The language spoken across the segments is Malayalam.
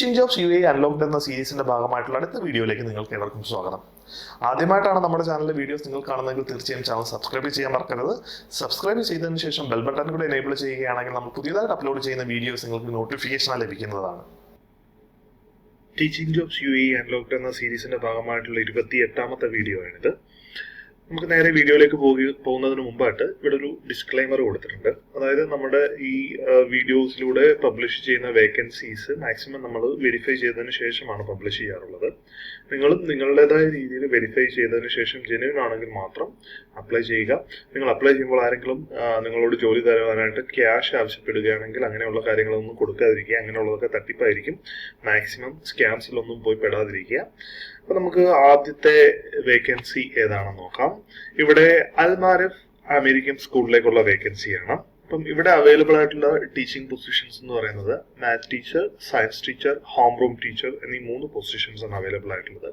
ടീച്ചിങ് ജോബ്സ് UAE അൺലോക്ഡ് എന്ന സീരീസിന്റെ ഭാഗമായിട്ടുള്ള അടുത്ത വീഡിയോയിലേക്ക് നിങ്ങൾക്ക് ഏവർക്കും സ്വാഗതം. ആദ്യമായിട്ടാണ് നമ്മുടെ ചാനലിലെ വീഡിയോസ് നിങ്ങൾ കാണുന്നതെങ്കിൽ തീർച്ചയായും ചാനൽ സബ്സ്ക്രൈബ് ചെയ്യാൻ മറക്കരുത്. സബ്സ്ക്രൈബ് ചെയ്തതിനു ശേഷം ബെൽ ബട്ടൺ കൂടെ എനേബിൾ ചെയ്യുകയാണെങ്കിൽ നമ്മൾ പുതിയതായിട്ട് അപ്ലോഡ് ചെയ്യുന്ന വീഡിയോസ് നിങ്ങൾക്ക് നോട്ടിഫിക്കേഷനായി ലഭിക്കുന്നതാണ്. ടീച്ചിങ് ജോബ്സ് UAE അൺലോക്ഡ് എന്ന സീരീസിന്റെ ഭാഗമായിട്ടുള്ള 28ാമത്തെ വീഡിയോ ആണിത്. നമുക്ക് നേരെ വീഡിയോയിലേക്ക് പോകുന്നതിന് മുമ്പായിട്ട് ഇവിടെ ഒരു ഡിസ്ക്ലൈമർ കൊടുത്തിട്ടുണ്ട്. അതായത് നമ്മുടെ ഈ വീഡിയോസിലൂടെ പബ്ലിഷ് ചെയ്യുന്ന വേക്കൻസീസ് മാക്സിമം നമ്മൾ വെരിഫൈ ചെയ്തതിന് ശേഷമാണ് പബ്ലിഷ് ചെയ്യാറുള്ളത്. നിങ്ങളും നിങ്ങളുടേതായ രീതിയിൽ വെരിഫൈ ചെയ്തതിന് ശേഷം ജെന്യുവൻ ആണെങ്കിൽ മാത്രം അപ്ലൈ ചെയ്യുക. നിങ്ങൾ അപ്ലൈ ചെയ്യുമ്പോൾ ആരെങ്കിലും നിങ്ങളോട് ജോലി തരുവാനായിട്ട് ക്യാഷ് ആവശ്യപ്പെടുകയാണെങ്കിൽ അങ്ങനെയുള്ള കാര്യങ്ങളൊന്നും കൊടുക്കാതിരിക്കുക. അങ്ങനെയുള്ളതൊക്കെ തട്ടിപ്പായിരിക്കും. മാക്സിമം സ്കാംസിലൊന്നും പോയി പെടാതിരിക്കുക. അപ്പൊ നമുക്ക് ആദ്യത്തെ വേക്കൻസി ഏതാണെന്ന് നോക്കാം. ഇവിടെ അൽമാരിഫ് അമേരിക്കൻ സ്കൂളിലേക്കുള്ള വേക്കൻസിയാണ്. അപ്പം ഇവിടെ അവൈലബിൾ ആയിട്ടുള്ള ടീച്ചിങ് പൊസിഷൻസ് എന്ന് പറയുന്നത് maths teacher, science teacher, home room teacher എന്നീ 3 പൊസിഷൻസ് ആണ് അവൈലബിൾ ആയിട്ടുള്ളത്.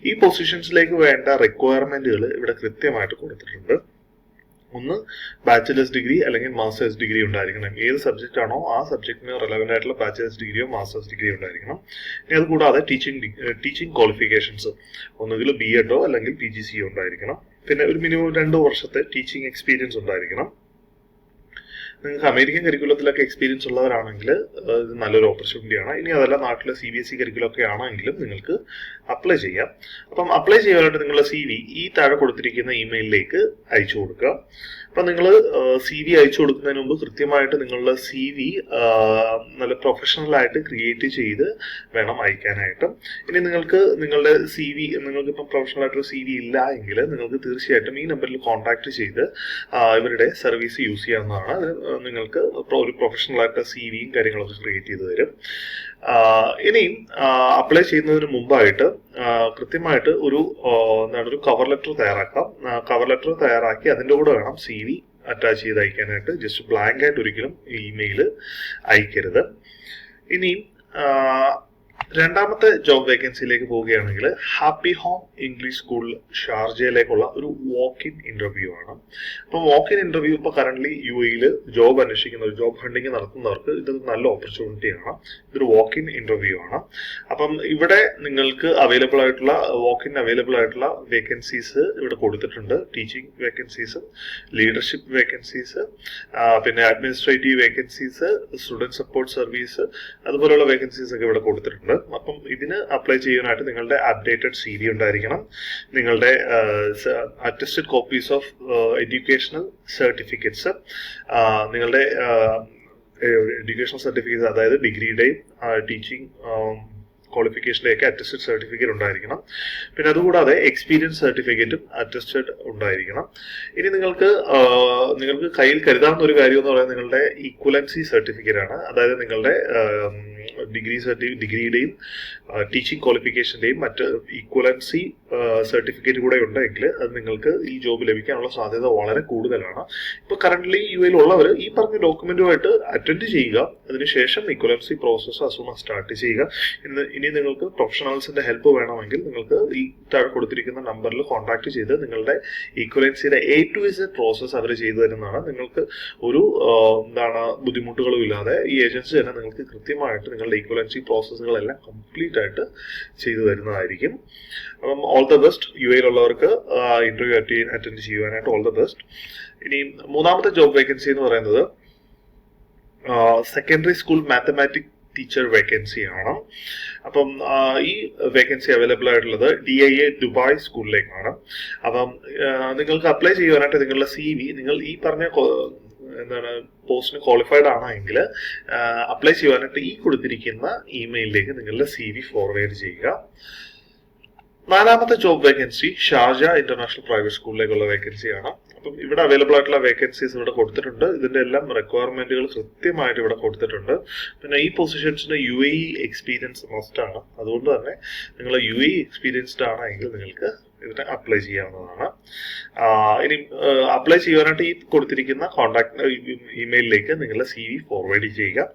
ഈ പൊസിഷൻസിലേക്ക് വേണ്ട റിക്വയർമെന്റുകൾ ഇവിടെ കൃത്യമായിട്ട് കൊടുത്തിട്ടുണ്ട്. ഒന്ന്, ബാച്ചിലേഴ്സ് ഡിഗ്രി അല്ലെങ്കിൽ മാസ്റ്റേഴ്സ് ഡിഗ്രി ഉണ്ടായിരിക്കണം. ഏത് സബ്ജക്റ്റ് ആണോ ആ സബ്ജക്റ്റിന് റെലവെന്റ് ആയിട്ടുള്ള ബാച്ചിലേഴ്സ് ഡിഗ്രിയോ മാസ്റ്റേഴ്സ് ഡിഗ്രിയോ ഉണ്ടായിരിക്കണം. ഇനി അത് കൂടാതെ ടീച്ചിങ് ക്വാളിഫിക്കേഷൻസ് ഒന്നുകിൽ BEdോ അല്ലെങ്കിൽ PGCO ഉണ്ടായിരിക്കണം. പിന്നെ ഒരു മിനിമം 2 വർഷത്തെ ടീച്ചിങ് എക്സ്പീരിയൻസ് ഉണ്ടായിരിക്കണം. നിങ്ങൾക്ക് അമേരിക്കൻ കരിക്കുലത്തിലൊക്കെ എക്സ്പീരിയൻസ് ഉള്ളവരാണെങ്കിൽ ഇത് നല്ലൊരു ഓപ്പർച്യൂണിറ്റിയാണ്. ഇനി അതല്ല നാട്ടിലെ CBSE കരിക്കുലമൊക്കെ ആണെങ്കിലും നിങ്ങൾക്ക് അപ്ലൈ ചെയ്യാം. അപ്പം അപ്ലൈ ചെയ്യാനായിട്ട് നിങ്ങളുടെ CV ഈ താഴെ കൊടുത്തിരിക്കുന്ന ഇമെയിലിലേക്ക് അയച്ചു കൊടുക്കുക. അപ്പം നിങ്ങൾ CV അയച്ചു കൊടുക്കുന്നതിന് മുമ്പ് കൃത്യമായിട്ട് നിങ്ങളുടെ CV നല്ല പ്രൊഫഷണൽ ആയിട്ട് ക്രിയേറ്റ് ചെയ്ത് വേണം അയക്കാനായിട്ട്. ഇനി നിങ്ങൾക്ക് നിങ്ങളുടെ നിങ്ങൾക്കിപ്പം പ്രൊഫഷണൽ ആയിട്ടൊരു CV ഇല്ല എങ്കിൽ നിങ്ങൾക്ക് തീർച്ചയായിട്ടും ഈ നമ്പറിൽ കോൺടാക്ട് ചെയ്ത് ഇവരുടെ സർവീസ് യൂസ് ചെയ്യാവുന്നതാണ്. അത് നിങ്ങൾക്ക് ഒരു പ്രൊഫഷണൽ ആയിട്ട് CVയും കാര്യങ്ങളൊക്കെ ക്രിയേറ്റ് ചെയ്ത് തരും. ഇനിയും അപ്ലൈ ചെയ്യുന്നതിന് മുമ്പായിട്ട് കൃത്യമായിട്ട് ഒരു കവർ ലെറ്റർ തയ്യാറാക്കാം. കവർ ലെറ്റർ തയ്യാറാക്കി അതിൻ്റെ കൂടെ വേണം CV അറ്റാച്ച് ചെയ്ത് അയക്കാനായിട്ട്. ജസ്റ്റ് ബ്ലാങ്ക് ആയിട്ട് ഒരിക്കലും ഇമെയിൽ അയക്കരുത്. ഇനിയും രണ്ടാമത്തെ ജോബ് വേക്കൻസിയിലേക്ക് പോവുകയാണെങ്കിൽ ഹാപ്പി ഹോം ഇംഗ്ലീഷ് സ്കൂൾ ഷാർജയിലേക്കുള്ള ഒരു വാക്ക് ഇൻ ഇന്റർവ്യൂ ആണ്. അപ്പം വാക്ക് ഇൻ ഇന്റർവ്യൂ ഇപ്പോൾ കറന്റ് UAE ജോബ് അന്വേഷിക്കുന്ന ജോബ് ഹണ്ടിങ് നടത്തുന്നവർക്ക് ഇത് നല്ല ഓപ്പർച്യൂണിറ്റിയാണ്. ഇതൊരു വാക്ക് ഇൻ ഇന്റർവ്യൂ ആണ്. അപ്പം ഇവിടെ നിങ്ങൾക്ക് അവൈലബിൾ ആയിട്ടുള്ള വേക്കൻസീസ് ഇവിടെ കൊടുത്തിട്ടുണ്ട്. ടീച്ചിങ് വേക്കൻസീസ്, ലീഡർഷിപ്പ് വേക്കൻസീസ്, പിന്നെ administrative vacancies, student support service, അതുപോലെയുള്ള വേക്കൻസീസ് ഒക്കെ ഇവിടെ കൊടുത്തിട്ടുണ്ട്. അപ്പം ഇതിന് അപ്ലൈ ചെയ്യാനായിട്ട് നിങ്ങളുടെ അപ്ഡേറ്റഡ് CV ഉണ്ടായിരിക്കണം. നിങ്ങളുടെ attested copies of educational certificates, നിങ്ങളുടെ എഡ്യൂക്കേഷണൽ സർട്ടിഫിക്കറ്റ്സ് അതായത് ഡിഗ്രിയുടെയും ടീച്ചിങ് ക്വാളിഫിക്കേഷനിലേക്ക് അറ്റസ്റ്റഡ് സർട്ടിഫിക്കറ്റ് ഉണ്ടായിരിക്കണം. പിന്നെ അതുകൂടാതെ എക്സ്പീരിയൻസ് സർട്ടിഫിക്കറ്റും അറ്റസ്റ്റഡ് ഉണ്ടായിരിക്കണം. ഇനി നിങ്ങൾക്ക് കയ്യിൽ കരുതാവുന്ന ഒരു കാര്യം എന്ന് പറയുന്നത് നിങ്ങളുടെ ഈക്വലൻസി സർട്ടിഫിക്കറ്റ് ആണ്. അതായത് നിങ്ങളുടെ ഡിഗ്രിയുടെയും ടീച്ചിങ് ക്വാളിഫിക്കേഷന്റെയും മറ്റ് ഈക്വലൻസി സർട്ടിഫിക്കറ്റ് കൂടെ ഉണ്ടെങ്കിൽ അത് നിങ്ങൾക്ക് ഈ ജോബ് ലഭിക്കാനുള്ള സാധ്യത വളരെ കൂടുതലാണ്. ഇപ്പോൾ കറന്റ്ലി UAE ഉള്ളവർ ഈ പറഞ്ഞ ഡോക്യുമെന്റുമായിട്ട് അറ്റൻഡ് ചെയ്യുക. അതിനുശേഷം ഈക്വലൻസി പ്രോസസ്സ് അസുഖം സ്റ്റാർട്ട് ചെയ്യുക. ഇനി നിങ്ങൾക്ക് പ്രൊഫഷണൽസിന്റെ ഹെൽപ്പ് വേണമെങ്കിൽ നിങ്ങൾക്ക് ഈ താഴെ കൊടുത്തിരിക്കുന്ന നമ്പറിൽ കോൺടാക്ട് ചെയ്ത് നിങ്ങളുടെ ഈക്വലൻസിയുടെ A to Z പ്രോസസ്സ് അവർ ചെയ്തു തരുന്നതാണ്. നിങ്ങൾക്ക് ഒരു ബുദ്ധിമുട്ടുകളും ഇല്ലാതെ ഈ ഏജൻസി തന്നെ നിങ്ങൾക്ക് കൃത്യമായിട്ട് നിങ്ങളുടെ ഈക്വലൻസി പ്രോസസ്സുകളെല്ലാം കംപ്ലീറ്റ് ആയിട്ട് ചെയ്തു തരുന്നതായിരിക്കും. അപ്പം ഓൾ ദ ബെസ്റ്റ്. UAE ഉള്ളവർക്ക് ഇന്റർവ്യൂ അറ്റൻഡ് ചെയ്യുവാനായിട്ട് ഓൾ ദ ബെസ്റ്റ്. ഇനി മൂന്നാമത്തെ ജോബ് വേക്കൻസി എന്ന് പറയുന്നത് secondary school mathematics teacher vacancy ആണ്. അപ്പം ഈ വേക്കൻസി അവൈലബിൾ ആയിട്ടുള്ളത് DIA ദുബായ് സ്കൂളിലേക്കാണ്. അപ്പം നിങ്ങൾക്ക് അപ്ലൈ ചെയ്യാനായിട്ട് നിങ്ങളുടെ CV നിങ്ങൾ ഈ പറഞ്ഞ പോസ്റ്റിന് ക്വാളിഫൈഡ് ആണെങ്കിൽ അപ്ലൈ ചെയ്യാനായിട്ട് ഈ കൊടുത്തിരിക്കുന്ന ഇമെയിലിലേക്ക് നിങ്ങളുടെ CV ഫോർവേഡ് ചെയ്യുക. നാലാമത്തെ job vacancy Sharjah international private സ്കൂളിലേക്കുള്ള വേക്കൻസിയാണ്. അപ്പം ഇവിടെ അവൈലബിൾ ആയിട്ടുള്ള വേക്കൻസീസ് ഇവിടെ കൊടുത്തിട്ടുണ്ട്. ഇതിന്റെ എല്ലാം റിക്വയർമെന്റുകൾ കൃത്യമായിട്ട് ഇവിടെ കൊടുത്തിട്ടുണ്ട്. പിന്നെ ഈ പൊസിഷൻസിന് UAE എക്സ്പീരിയൻസ് മസ്റ്റ് ആണ്. അതുകൊണ്ട് തന്നെ നിങ്ങൾ UAE എക്സ്പീരിയൻസ്ഡ് ആണെങ്കിൽ നിങ്ങൾക്ക് ഇതിന് അപ്ലൈ ചെയ്യാവുന്നതാണ്. ഇനി അപ്ലൈ ചെയ്യാനായിട്ട് ഈ കൊടുത്തിരിക്കുന്ന കോൺടാക്ട് ഇമെയിലിലേക്ക് നിങ്ങളുടെ CV ഫോർവേഡ് ചെയ്യുക.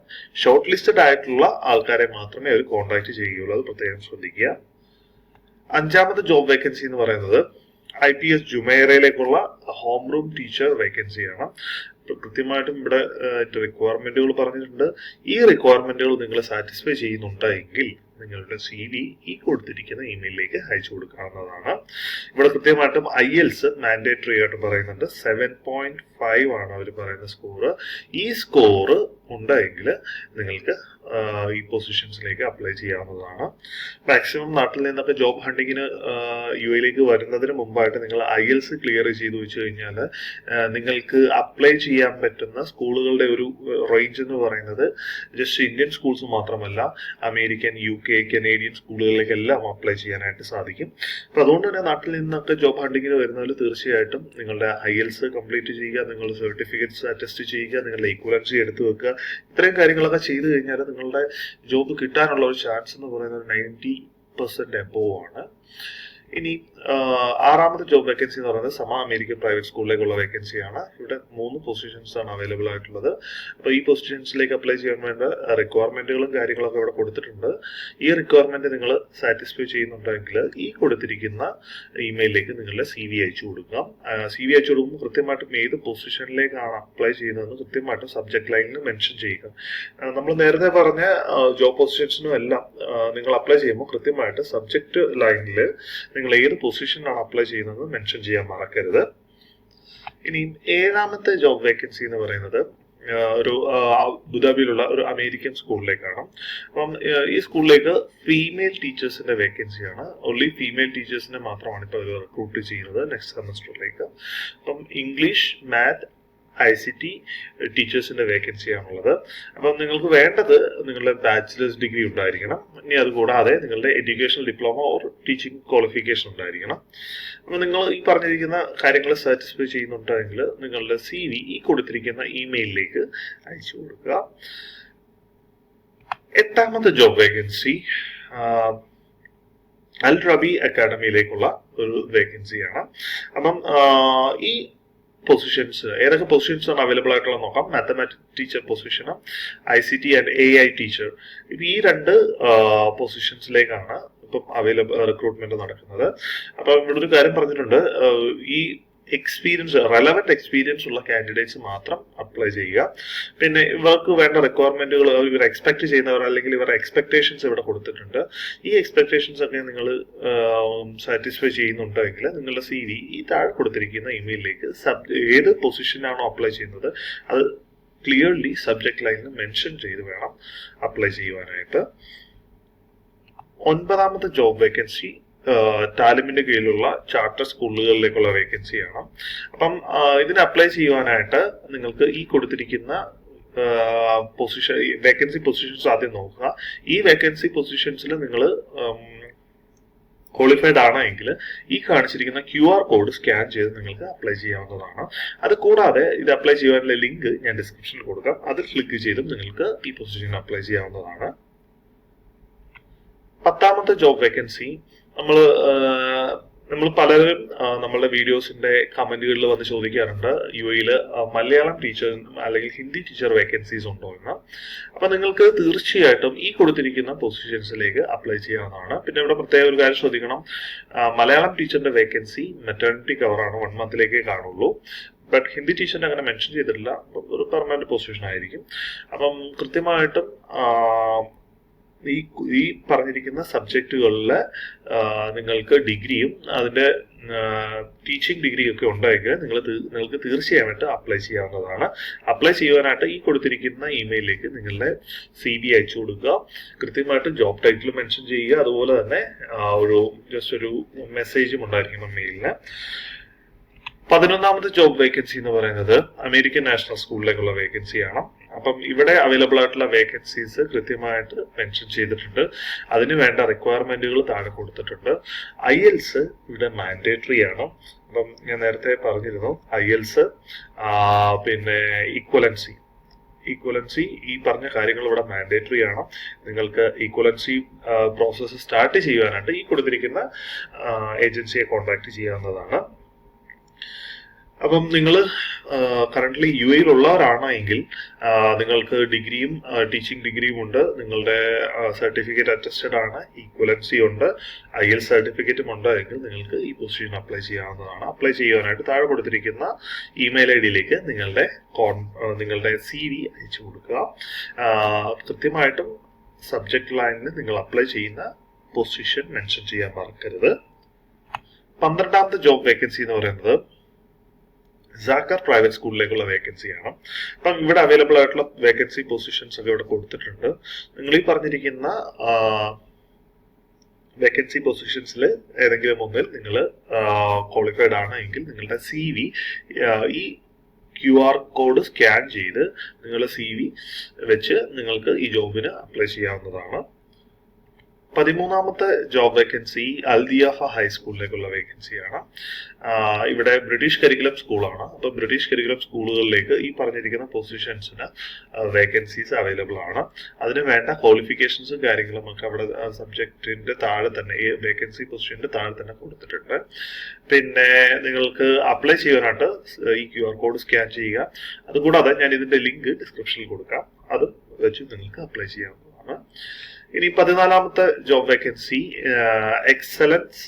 ഷോർട്ട് ലിസ്റ്റഡ് ആയിട്ടുള്ള ആൾക്കാരെ മാത്രമേ അവർ കോൺടാക്ട് ചെയ്യുകയുള്ളൂ. അത് പ്രത്യേകം ശ്രദ്ധിക്കുക. അഞ്ചാമത്തെ ജോബ് വേക്കൻസി എന്ന് പറയുന്നത് IPS ജുമൈറയിലേക്കുള്ള ഹോം റൂം ടീച്ചർ വേക്കൻസിയാണ്. കൃത്യമായിട്ടും ഇവിടെ റിക്വയർമെന്റുകൾ പറഞ്ഞിട്ടുണ്ട്. ഈ റിക്വയർമെന്റുകൾ നിങ്ങൾ സാറ്റിസ്ഫൈ ചെയ്യുന്നുണ്ടെങ്കിൽ നിങ്ങളുടെ CV ഈ കൊടുത്തിരിക്കുന്ന ഇമെയിലിലേക്ക് അയച്ചു കൊടുക്കാവുന്നതാണ്. ഇവിടെ കൃത്യമായിട്ടും IELTS മാൻഡേറ്ററി ആയിട്ട് പറയുന്നുണ്ട്. 7.5 ആണ് അവർ പറയുന്ന സ്കോർ. ഈ സ്കോർ ഉണ്ടെങ്കിൽ നിങ്ങൾക്ക് ഈ പൊസിഷൻസിലേക്ക് അപ്ലൈ ചെയ്യാവുന്നതാണ്. മാക്സിമം നാട്ടിൽ നിന്നൊക്കെ ജോബ് ഹണ്ടിങ്ങിന് UAE വരുന്നതിന് മുമ്പായിട്ട് നിങ്ങൾ IELTS ക്ലിയർ ചെയ്ത് വെച്ച് കഴിഞ്ഞാൽ നിങ്ങൾക്ക് അപ്ലൈ ചെയ്യാൻ പറ്റുന്ന സ്കൂളുകളുടെ ഒരു റേഞ്ച് എന്ന് പറയുന്നത് ജസ്റ്റ് ഇന്ത്യൻ സ്കൂൾസ് മാത്രമല്ല, അമേരിക്കൻ, UK, കനേഡിയൻ സ്കൂളുകളിലേക്കെല്ലാം അപ്ലൈ ചെയ്യാനായിട്ട് സാധിക്കും. അപ്പോൾ അതുകൊണ്ട് തന്നെ നാട്ടിൽ നിന്നൊക്കെ ജോബ് ഹണ്ടിങ്ങിന് വരുന്നതിൽ തീർച്ചയായിട്ടും നിങ്ങളുടെ IELTS കംപ്ലീറ്റ് ചെയ്യുക, നിങ്ങളുടെ സർട്ടിഫിക്കറ്റ്സ് അറ്റസ്റ്റ് ചെയ്യുക, നിങ്ങളുടെ ഈക്വലൻസി എടുത്തു വെക്കുക. ഇത്രയും കാര്യങ്ങളൊക്കെ ചെയ്തു കഴിഞ്ഞാൽ നിങ്ങളുടെ ജോബ് കിട്ടാനുള്ള ഒരു ചാൻസ് എന്ന് പറയുന്നത് 90% എബോവ് ആണ്. ഇനി ആറാമത്തെ ജോബ് വേക്കൻസി എന്ന് പറയുന്നത് സമ അമേരിക്കൻ പ്രൈവറ്റ് സ്കൂളിലേക്കുള്ള വേക്കൻസിയാണ്. ഇവിടെ 3 പൊസിഷൻസ് ആണ് അവൈലബിൾ ആയിട്ടുള്ളത്. അപ്പോൾ ഈ പൊസിഷൻസിലേക്ക് അപ്ലൈ ചെയ്യാൻ വേണ്ട റിക്വയർമെന്റുകളും കാര്യങ്ങളൊക്കെ ഇവിടെ കൊടുത്തിട്ടുണ്ട്. ഈ റിക്വയർമെന്റ് നിങ്ങൾ സാറ്റിസ്ഫൈ ചെയ്യുന്നുണ്ടെങ്കിൽ ഈ കൊടുത്തിരിക്കുന്ന ഇമെയിലിലേക്ക് നിങ്ങളുടെ CV അയച്ചു കൊടുക്കാം. CV അയച്ചു കൊടുക്കുമ്പോൾ കൃത്യമായിട്ടും ഏത് പൊസിഷനിലേക്കാണ് അപ്ലൈ ചെയ്യുന്നതെന്ന് കൃത്യമായിട്ടും സബ്ജക്ട് ലൈനിൽ മെൻഷൻ ചെയ്യുക. നമ്മൾ നേരത്തെ പറഞ്ഞ ജോബ് പൊസിഷൻസിനും എല്ലാം നിങ്ങൾ അപ്ലൈ ചെയ്യുമ്പോൾ കൃത്യമായിട്ട് സബ്ജക്ട് ലൈനിൽ നിങ്ങൾ ഏത് പൊസിഷനിലാണ് അപ്ലൈ ചെയ്യുന്നത് മെൻഷൻ ചെയ്യാൻ മറക്കരുത്. ഇനി 7ാമത്തെ ജോബ് വേക്കൻസി എന്ന് പറയുന്നത് ഒരു അബുദാബിയിലുള്ള ഒരു അമേരിക്കൻ സ്കൂളിലേക്കാണ്. അപ്പം ഈ സ്കൂളിലേക്ക് ഫീമെയിൽ ടീച്ചേഴ്സിന്റെ വേക്കൻസിയാണ്. ഓൺലി ഫീമെയിൽ ടീച്ചേഴ്സിനെ മാത്രമാണ് ഇപ്പോൾ അവർ റിക്രൂട്ട് ചെയ്യുന്നത് നെക്സ്റ്റ് സെമസ്റ്ററിലേക്ക്. അപ്പം ഇംഗ്ലീഷ്, മാത്ത്, ICT ടീച്ചേഴ്സിന്റെ വേക്കൻസിയാണുള്ളത്. അപ്പം നിങ്ങൾക്ക് വേണ്ടത് നിങ്ങളുടെ ബാച്ചിലേഴ്സ് ഡിഗ്രി ഉണ്ടായിരിക്കണം. ഇനി അതുകൂടാതെ നിങ്ങളുടെ educational diploma or teaching qualification ഉണ്ടായിരിക്കണം. അപ്പം നിങ്ങൾ ഈ പറഞ്ഞിരിക്കുന്ന കാര്യങ്ങൾ സാറ്റിസ്ഫൈ ചെയ്യുന്നുണ്ടെങ്കിൽ നിങ്ങളുടെ CV ഈ കൊടുത്തിരിക്കുന്ന ഇമെയിലിലേക്ക് അയച്ചു കൊടുക്കുക. 8ാമത്തെ ജോബ് വേക്കൻസി അൽ റബി അക്കാഡമിയിലേക്കുള്ള ഒരു വേക്കൻസിയാണ്. അപ്പം ഈ പൊസിഷൻസ് ഏതൊക്കെ പൊസിഷൻസ് ആണ് അവൈലബിൾ ആയിട്ടുള്ളത് നോക്കാം. മാത്തമാറ്റിക്സ് ടീച്ചർ പൊസിഷനും ICT ആൻഡ് AI ടീച്ചർ. ഇപ്പം ഈ 2 പൊസിഷൻസിലേക്കാണ് ഇപ്പം റിക്രൂട്ട്മെന്റ് നടക്കുന്നത്. അപ്പം ഇവിടെ ഒരു കാര്യം പറഞ്ഞിട്ടുണ്ട്, ഈ റെലവന്റ് എക്സ്പീരിയൻസ് ഉള്ള കാൻഡിഡേറ്റ്സ് മാത്രം അപ്ലൈ ചെയ്യുക. പിന്നെ ഇവർക്ക് വേണ്ട റിക്വയർമെന്റുകൾ ഇവർ എക്സ്പെക്ട് ചെയ്യുന്നവർ അല്ലെങ്കിൽ ഇവരുടെ എക്സ്പെക്ടേഷൻസ് ഇവിടെ കൊടുത്തിട്ടുണ്ട്. ഈ എക്സ്പെക്ടേഷൻസ് ഒക്കെ നിങ്ങൾ സാറ്റിസ്ഫൈ ചെയ്യുന്നുണ്ടെങ്കിൽ നിങ്ങളുടെ CV ഈ താഴെ കൊടുത്തിരിക്കുന്ന ഇമെയിലിലേക്ക് ഏത് പൊസിഷനാണോ അപ്ലൈ ചെയ്യുന്നത് അത് ക്ലിയർലി സബ്ജക്ട് ലൈനിൽ മെൻഷൻ ചെയ്ത് വേണം അപ്ലൈ ചെയ്യുവാനായിട്ട്. 9ാമത്തെ ജോബ് വേക്കൻസി താലിമിന്റെ കീഴിലുള്ള ചാർട്ടർ സ്കൂളുകളിലേക്കുള്ള വേക്കൻസിയാണ്. അപ്പം ഇതിന് അപ്ലൈ ചെയ്യുവാനായിട്ട് നിങ്ങൾക്ക് ഈ കൊടുത്തിരിക്കുന്ന വേക്കൻസി പൊസിഷൻസ് ആദ്യം നോക്കുക. ഈ വേക്കൻസി പൊസിഷൻസിൽ നിങ്ങൾ ക്വാളിഫൈഡ് ആണെങ്കിൽ ഈ കാണിച്ചിരിക്കുന്ന QR കോഡ് സ്കാൻ ചെയ്ത് നിങ്ങൾക്ക് അപ്ലൈ ചെയ്യാവുന്നതാണ്. അത് കൂടാതെ ഇത് അപ്ലൈ ചെയ്യാനുള്ള ലിങ്ക് ഞാൻ ഡിസ്ക്രിപ്ഷനിൽ കൊടുക്കാം. അതിൽ ക്ലിക്ക് ചെയ്തും നിങ്ങൾക്ക് ഈ പൊസിഷൻ അപ്ലൈ ചെയ്യാവുന്നതാണ്. 10ാമത്തെ ജോബ് വേക്കൻസി നമ്മൾ പലരും നമ്മളുടെ വീഡിയോസിന്റെ കമന്റുകളിൽ വന്ന് ചോദിക്കാറുണ്ട് UAE മലയാളം ടീച്ചർ അല്ലെങ്കിൽ ഹിന്ദി ടീച്ചർ വേക്കൻസീസ് ഉണ്ടോ എന്ന്. അപ്പൊ നിങ്ങൾക്ക് തീർച്ചയായിട്ടും ഈ കൊടുത്തിരിക്കുന്ന പൊസിഷൻസിലേക്ക് അപ്ലൈ ചെയ്യാവുന്നതാണ്. പിന്നെ ഇവിടെ പ്രത്യേക ഒരു കാര്യം ശ്രദ്ധിക്കണം, മലയാളം ടീച്ചറിന്റെ വേക്കൻസി മെറ്റേണിറ്റി കവറാണ്, 1 മന്തിലേക്കേ കാണുള്ളൂ. ബട്ട് ഹിന്ദി ടീച്ചറിനെ അങ്ങനെ മെൻഷൻ ചെയ്തിട്ടില്ല, ഒരു പെർമനന്റ് പൊസിഷൻ ആയിരിക്കും. അപ്പം കൃത്യമായിട്ടും ഈ പറഞ്ഞിരിക്കുന്ന സബ്ജക്റ്റുകളിൽ നിങ്ങൾക്ക് ഡിഗ്രിയും അതിന്റെ ടീച്ചിങ് ഡിഗ്രിയും ഒക്കെ ഉണ്ടെങ്കിൽ നിങ്ങൾക്ക് തീർച്ചയായിട്ടും അപ്ലൈ ചെയ്യാവുന്നതാണ്. അപ്ലൈ ചെയ്യുവാനായിട്ട് ഈ കൊടുത്തിരിക്കുന്ന ഇമെയിലിലേക്ക് നിങ്ങളുടെ CV അയച്ചു കൊടുക്കുക. കൃത്യമായിട്ട് ജോബ് ടൈറ്റിൽ മെൻഷൻ ചെയ്യുക. അതുപോലെ തന്നെ ഒരു മെസ്സേജും ഉണ്ടായിരിക്കണം മെയിലിന്. 11ാമത്തെ ജോബ് വേക്കൻസി എന്ന് പറയുന്നത് അമേരിക്കൻ നാഷണൽ സ്കൂളിലേക്കുള്ള വേക്കൻസിയാണ്. അപ്പം ഇവിടെ അവൈലബിൾ ആയിട്ടുള്ള വേക്കൻസീസ് കൃത്യമായിട്ട് മെൻഷൻ ചെയ്തിട്ടുണ്ട്. അതിന് വേണ്ട റിക്വയർമെന്റുകൾ താഴെ കൊടുത്തിട്ടുണ്ട്. IELTS ഇവിടെ മാൻഡേറ്ററി ആണ്. അപ്പം ഞാൻ നേരത്തെ പറഞ്ഞിരുന്നു IELTS, പിന്നെ ഈക്വലൻസി ഈ പറഞ്ഞ കാര്യങ്ങൾ ഇവിടെ മാൻഡേറ്ററി ആണ്. നിങ്ങൾക്ക് ഈക്വലൻസി പ്രോസസ്സ് സ്റ്റാർട്ട് ചെയ്യുവാനായിട്ട് ഈ കൊടുത്തിരിക്കുന്ന ഏജൻസിയെ കോൺടാക്ട് ചെയ്യാവുന്നതാണ്. അപ്പം നിങ്ങൾ കറന്റ്ലി യു എയിലുള്ളവരാണ് എങ്കിൽ നിങ്ങൾക്ക് ഡിഗ്രിയും ടീച്ചിങ് ഡിഗ്രിയും ഉണ്ട്, നിങ്ങളുടെ സർട്ടിഫിക്കറ്റ് അറ്റസ്റ്റഡ് ആണ്, ഈക്വലൻസി ഉണ്ട്, IELTS സർട്ടിഫിക്കറ്റും ഉണ്ട് എങ്കിൽ നിങ്ങൾക്ക് ഈ പൊസിഷൻ അപ്ലൈ ചെയ്യാവുന്നതാണ്. അപ്ലൈ ചെയ്യാനായിട്ട് താഴെ കൊടുത്തിരിക്കുന്ന ഇമെയിൽ ID-യിലേക്ക് നിങ്ങളുടെ CV അയച്ചു കൊടുക്കുക. കൃത്യമായിട്ടും സബ്ജക്ട് ലൈനിൽ നിങ്ങൾ അപ്ലൈ ചെയ്യുന്ന പൊസിഷൻ മെൻഷൻ ചെയ്യാൻ മറക്കരുത്. 12ാമത്തെ ജോബ് വേക്കൻസി എന്ന് പറയുന്നത് സാക്കർ പ്രൈവറ്റ് സ്കൂളിലേക്കുള്ള വേക്കൻസിയാണ്. അപ്പം ഇവിടെ അവൈലബിൾ ആയിട്ടുള്ള വേക്കൻസി പൊസിഷൻസ് ഒക്കെ ഇവിടെ കൊടുത്തിട്ടുണ്ട്. നിങ്ങൾ ഈ പറഞ്ഞിരിക്കുന്ന വേക്കൻസി പൊസിഷൻസിൽ ഏതെങ്കിലും ഒന്നിൽ നിങ്ങൾ ക്വാളിഫൈഡ് ആണ് എങ്കിൽ നിങ്ങളുടെ CV ഈ QR കോഡ് സ്കാൻ ചെയ്ത് നിങ്ങളുടെ CV വെച്ച് നിങ്ങൾക്ക് ഈ ജോബിന് അപ്ലൈ ചെയ്യാവുന്നതാണ്. 13ാമത്തെ ജോബ് വേക്കൻസി അൽദിയാഫ ഹൈസ്കൂളിലേക്കുള്ള വേക്കൻസിയാണ്. ഇവിടെ ബ്രിട്ടീഷ് കരിക്കുലം സ്കൂളാണ്. അപ്പോൾ ബ്രിട്ടീഷ് കരിക്കുലം സ്കൂളുകളിലേക്ക് ഈ പറഞ്ഞിരിക്കുന്ന പൊസിഷൻസിന് വേക്കൻസീസ് അവൈലബിൾ ആണ്. അതിന് വേണ്ട ക്വാളിഫിക്കേഷൻസും കാര്യങ്ങളും ഒക്കെ അവിടെ സബ്ജക്റ്റിന്റെ താഴെ തന്നെ ഈ വേക്കൻസി പൊസിഷന്റെ താഴെ തന്നെ കൊടുത്തിട്ടുണ്ട്. പിന്നെ നിങ്ങൾക്ക് അപ്ലൈ ചെയ്യാനായിട്ട് ഈ QR കോഡ് സ്കാൻ ചെയ്യുക. അതുകൂടാതെ ഞാൻ ഇതിന്റെ ലിങ്ക് ഡിസ്ക്രിപ്ഷനിൽ കൊടുക്കാം, അത് വെച്ച് നിങ്ങൾക്ക് അപ്ലൈ ചെയ്യാവുന്നതാണ്. ഇനി 14ാമത്തെ ജോബ് വേക്കൻസി എക്സലൻസ്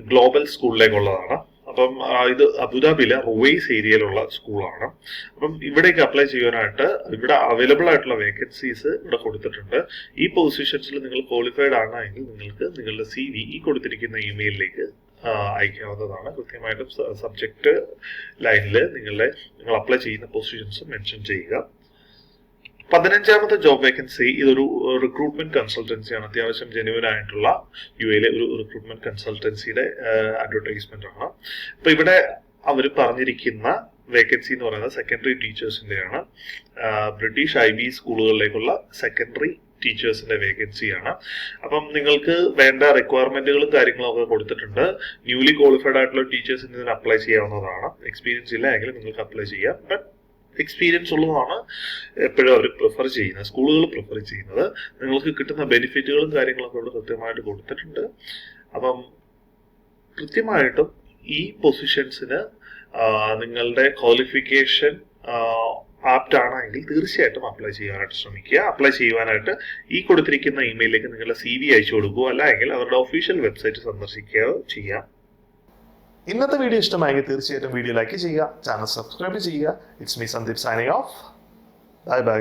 ഗ്ലോബൽ സ്കൂളിലേക്കുള്ളതാണ്. അപ്പം ഇത് അബുദാബിയിലെ റുവൈസ് ഏരിയയിലുള്ള സ്കൂളാണ്. അപ്പം ഇവിടേക്ക് അപ്ലൈ ചെയ്യാനായിട്ട് ഇവിടെ അവൈലബിൾ ആയിട്ടുള്ള വേക്കൻസീസ് ഇവിടെ കൊടുത്തിട്ടുണ്ട്. ഈ പൊസിഷൻസിൽ നിങ്ങൾ ക്വാളിഫൈഡ് ആണ് എങ്കിൽ നിങ്ങൾക്ക് നിങ്ങളുടെ CV ഈ കൊടുത്തിരിക്കുന്ന ഇമെയിലിലേക്ക് അയക്കാവുന്നതാണ്. കൃത്യമായിട്ടും സബ്ജക്ട് ലൈനിൽ നിങ്ങൾ അപ്ലൈ ചെയ്യുന്ന പൊസിഷൻസ് മെൻഷൻ ചെയ്യുക. 15ാമത്തെ ജോബ് വേക്കൻസി ഇതൊരു റിക്രൂട്ട്മെന്റ് കൺസൾട്ടൻസിയാണ്. അത്യാവശ്യം ജെന്യുവൻ ആയിട്ടുള്ള UAയിലെ ഒരു റിക്രൂട്ട്മെന്റ് കൺസൾട്ടൻസിയുടെ അഡ്വർടൈസ്മെന്റ് ആണ്. അപ്പൊ ഇവിടെ അവർ പറഞ്ഞിരിക്കുന്ന വേക്കൻസി എന്ന് പറയുന്നത് സെക്കൻഡറി ടീച്ചേഴ്സിന്റെയാണ്. ബ്രിട്ടീഷ് IB സ്കൂളുകളിലേക്കുള്ള സെക്കൻഡറി ടീച്ചേഴ്സിന്റെ വേക്കൻസിയാണ്. അപ്പം നിങ്ങൾക്ക് വേണ്ട റിക്വയർമെന്റുകളും കാര്യങ്ങളും ഒക്കെ കൊടുത്തിട്ടുണ്ട്. ന്യൂലി ക്വാളിഫൈഡ് ആയിട്ടുള്ള ടീച്ചേഴ്സിന് ഇതിന് അപ്ലൈ ചെയ്യാവുന്നതാണ്. എക്സ്പീരിയൻസ് ഇല്ല എങ്കിൽ നിങ്ങൾക്ക് അപ്ലൈ ചെയ്യാം. ബട്ട് എക്സ്പീരിയൻസ് ഉള്ളതാണ് എപ്പോഴും അവർ പ്രിഫർ ചെയ്യുന്നത്, സ്കൂളുകൾ പ്രിഫർ ചെയ്യുന്നത്. നിങ്ങൾക്ക് കിട്ടുന്ന ബെനിഫിറ്റുകളും കാര്യങ്ങളൊക്കെ ഇവിടെ കൃത്യമായിട്ട് കൊടുത്തിട്ടുണ്ട്. അപ്പം കൃത്യമായിട്ടും ഈ പൊസിഷൻസിന് നിങ്ങളുടെ ക്വാളിഫിക്കേഷൻ ആപ്റ്റ് ആണെങ്കിൽ തീർച്ചയായിട്ടും അപ്ലൈ ചെയ്യാനായിട്ട് ശ്രമിക്കുക. അപ്ലൈ ചെയ്യുവാനായിട്ട് ഈ കൊടുത്തിരിക്കുന്ന ഇമെയിലിലേക്ക് നിങ്ങളുടെ CV അയച്ചു കൊടുക്കുക, അല്ലെങ്കിൽ അവരുടെ ഒഫീഷ്യൽ വെബ്സൈറ്റ് സന്ദർശിക്കുകയോ ചെയ്യാം. ഇന്നത്തെ വീഡിയോ ഇഷ്ടമായെങ്കിൽ തീർച്ചയായിട്ടും വീഡിയോ ലൈക്ക് ചെയ്യുക, ചാനൽ സബ്സ്ക്രൈബ് ചെയ്യുക. It's me Sandeep signing off. Bye bye.